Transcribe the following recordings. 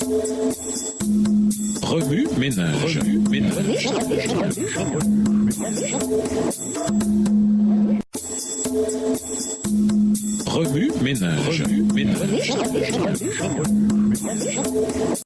Remue ménage. Remue ménage.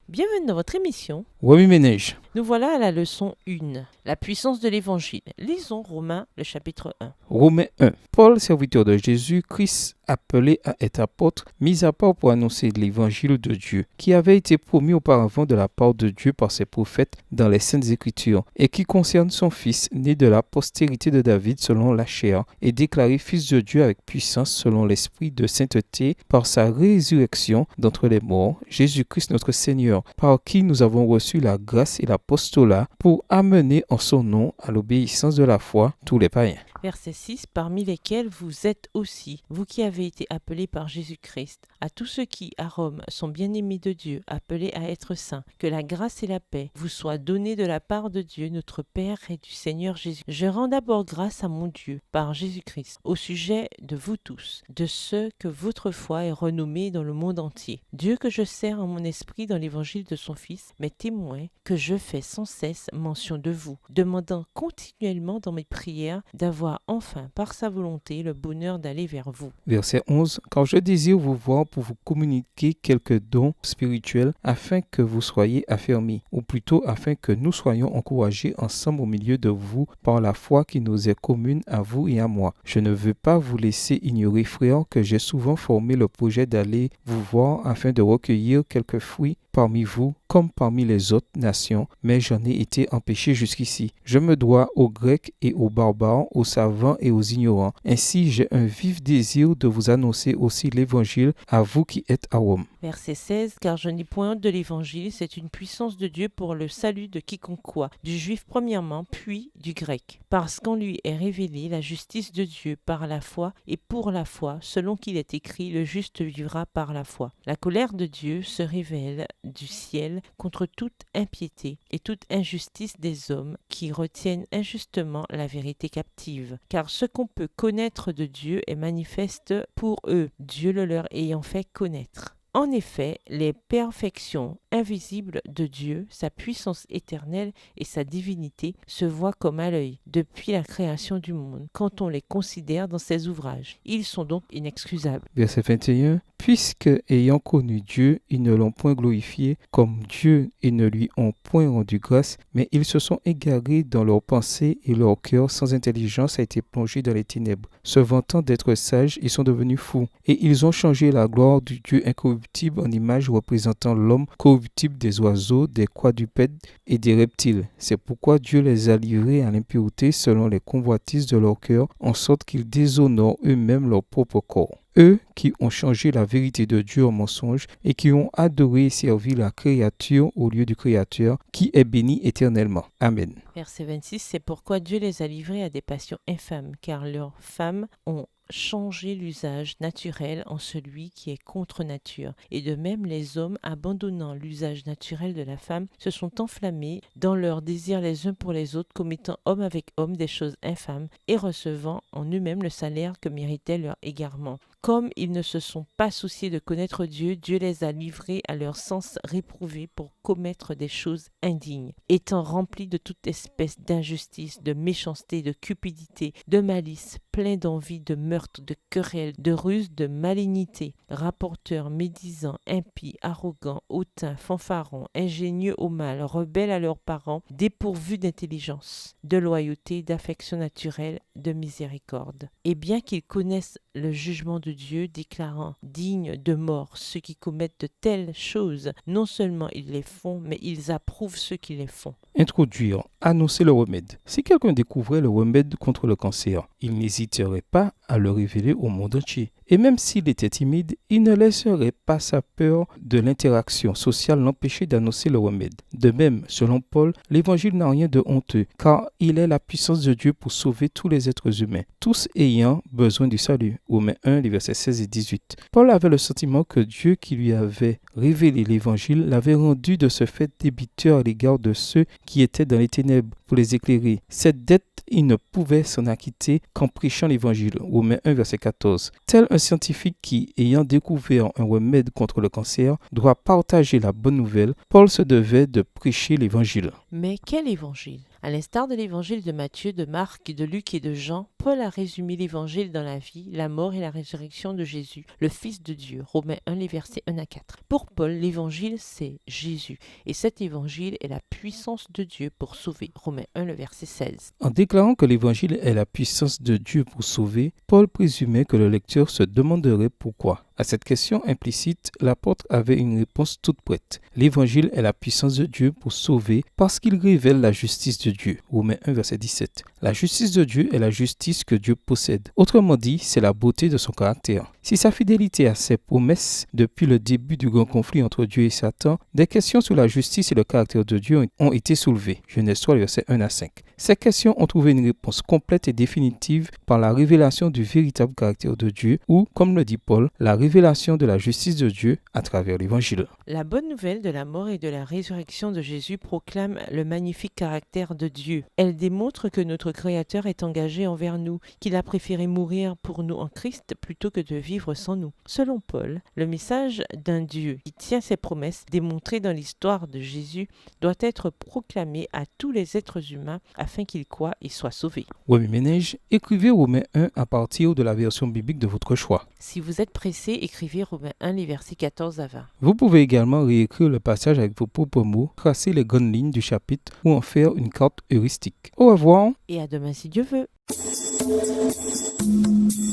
Bienvenue dans votre émission. Remue ménage. Nous voilà à la leçon 1, la puissance de l'évangile. Lisons Romains, le chapitre 1. Romains 1. Paul, serviteur de Jésus-Christ, appelé à être apôtre, mis à part pour annoncer l'évangile de Dieu, qui avait été promis auparavant de la part de Dieu par ses prophètes dans les Saintes Écritures, et qui concerne son Fils, né de la postérité de David selon la chair, et déclaré Fils de Dieu avec puissance selon l'Esprit de sainteté, par sa résurrection d'entre les morts, Jésus-Christ notre Seigneur, par qui nous avons reçu la grâce et l'apostolat pour amener en son nom à l'obéissance de la foi tous les païens. Verset 6, parmi lesquels vous êtes aussi, vous qui avez été appelés par Jésus-Christ, à tous ceux qui, à Rome, sont bien-aimés de Dieu, appelés à être saints, que la grâce et la paix vous soient données de la part de Dieu, notre Père et du Seigneur Jésus. Je rends d'abord grâce à mon Dieu, par Jésus-Christ, au sujet de vous tous, de ceux que votre foi est renommée dans le monde entier. Dieu que je sers en mon esprit dans l'évangile de son Fils, mes témoins, que je fais sans cesse mention de vous, demandant continuellement dans mes prières d'avoir enfin, par sa volonté, le bonheur d'aller vers vous. Verset 11. Quand je désire vous voir pour vous communiquer quelques dons spirituels afin que vous soyez affermis, ou plutôt afin que nous soyons encouragés ensemble au milieu de vous par la foi qui nous est commune à vous et à moi. Je ne veux pas vous laisser ignorer, frères, que j'ai souvent formé le projet d'aller vous voir afin de recueillir quelques fruits parmi vous comme parmi les autres nations, mais j'en ai été empêché jusqu'ici. Je me dois aux Grecs et aux barbares, aux savants et aux ignorants. Ainsi, j'ai un vif désir de vous annoncer aussi l'évangile à vous qui êtes à Rome. Verset 16, car je n'ai point honte de l'évangile, c'est une puissance de Dieu pour le salut de quiconque croit, du juif premièrement, puis du grec. Parce qu'en lui est révélée la justice de Dieu par la foi et pour la foi, selon qu'il est écrit, le juste vivra par la foi. La colère de Dieu se révèle du ciel contre toute impiété et toute injustice des hommes qui retiennent injustement la vérité captive. Car ce qu'on peut connaître de Dieu est manifeste pour eux, Dieu le leur ayant fait connaître. En effet, les perfections invisibles de Dieu, sa puissance éternelle et sa divinité se voient comme à l'œil depuis la création du monde, quand on les considère dans ses ouvrages. Ils sont donc inexcusables. Verset 21. Puisque, ayant connu Dieu, ils ne l'ont point glorifié comme Dieu et ne lui ont point rendu grâce, mais ils se sont égarés dans leurs pensées et leur cœur sans intelligence a été plongé dans les ténèbres. Se vantant d'être sages, ils sont devenus fous, et ils ont changé la gloire du Dieu incorruptible en image représentant l'homme corruptible, des oiseaux, des quadrupèdes et des reptiles. C'est pourquoi Dieu les a livrés à l'impureté selon les convoitises de leur cœur, en sorte qu'ils déshonorent eux-mêmes leur propre corps. Eux qui ont changé la vérité de Dieu en mensonge et qui ont adoré et servi la créature au lieu du Créateur, qui est béni éternellement. Amen. Verset 26, c'est pourquoi Dieu les a livrés à des passions infâmes, car leurs femmes ont changer l'usage naturel en celui qui est contre nature. Et de même, les hommes, abandonnant l'usage naturel de la femme, se sont enflammés dans leur désir les uns pour les autres, commettant homme avec homme des choses infâmes et recevant en eux-mêmes le salaire que méritait leur égarement. Comme ils ne se sont pas souciés de connaître Dieu, Dieu les a livrés à leur sens réprouvé pour commettre des choses indignes, étant remplis de toute espèce d'injustice, de méchanceté, de cupidité, de malice, pleins d'envie, de meurtre, de querelle, de ruse, de malignité, rapporteurs, médisants, impies, arrogants, hautains, fanfarons, ingénieux au mal, rebelles à leurs parents, dépourvus d'intelligence, de loyauté, d'affection naturelle, de miséricorde. Et bien qu'ils connaissent le jugement de Dieu, déclarant dignes de mort ceux qui commettent de telles choses, non seulement ils les font, mais ils approuvent ceux qui les font. Introduire, annoncer le remède. Si quelqu'un découvrait le remède contre le cancer, il n'hésiterait pas à le révéler au monde entier. Et même s'il était timide, il ne laisserait pas sa peur de l'interaction sociale l'empêcher d'annoncer le remède. De même, selon Paul, l'évangile n'a rien de honteux, car il est la puissance de Dieu pour sauver tous les êtres humains, tous ayant besoin du salut. Romains 1, les versets 16 et 18. Paul avait le sentiment que Dieu qui lui avait révélé l'évangile l'avait rendu de ce fait débiteur à l'égard de ceux qui étaient dans les ténèbres pour les éclairer. Cette dette, il ne pouvait s'en acquitter qu'en prêchant l'évangile. Romains 1, verset 14. Tel un scientifique qui, ayant découvert un remède contre le cancer, doit partager la bonne nouvelle, Paul se devait de prêcher l'évangile. Mais quel évangile? À l'instar de l'évangile de Matthieu, de Marc, de Luc et de Jean, Paul a résumé l'évangile dans la vie, la mort et la résurrection de Jésus, le Fils de Dieu. Romains 1, les versets 1 à 4. Pour Paul, l'évangile, c'est Jésus. Et cet évangile est la puissance de Dieu pour sauver. Romains 1, le verset 16. En déclarant que l'évangile est la puissance de Dieu pour sauver, Paul présumait que le lecteur se demanderait pourquoi. À cette question implicite, l'apôtre avait une réponse toute prête. L'évangile est la puissance de Dieu pour sauver parce qu'il révèle la justice de Dieu. Romains 1, verset 17. La justice de Dieu est la justice que Dieu possède. Autrement dit, c'est la beauté de son caractère. Si sa fidélité à ses promesses depuis le début du grand conflit entre Dieu et Satan, des questions sur la justice et le caractère de Dieu ont été soulevées. Genèse 3, versets 1 à 5. Ces questions ont trouvé une réponse complète et définitive par la révélation du véritable caractère de Dieu ou, comme le dit Paul, la révélation de la justice de Dieu à travers l'Évangile. La bonne nouvelle de la mort et de la résurrection de Jésus proclame le magnifique caractère de Dieu. Elle démontre que notre Créateur est engagé envers nous, qu'il a préféré mourir pour nous en Christ plutôt que de vivre sans nous. Selon Paul, le message d'un Dieu qui tient ses promesses, démontré dans l'histoire de Jésus, doit être proclamé à tous les êtres humains afin qu'ils croient et soient sauvés. Wemi Ménage, écrivez Romains 1 à partir de la version biblique de votre choix. Si vous êtes pressé, écrivez Romains 1, les versets 14 à 20. Vous pouvez également réécrire le passage avec vos propres mots, tracer les grandes lignes du chapitre ou en faire une carte heuristique. Au revoir Et à demain si Dieu veut.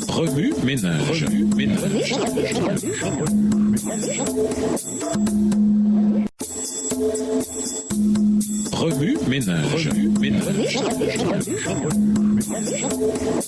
Remue ménage. Remue ménage.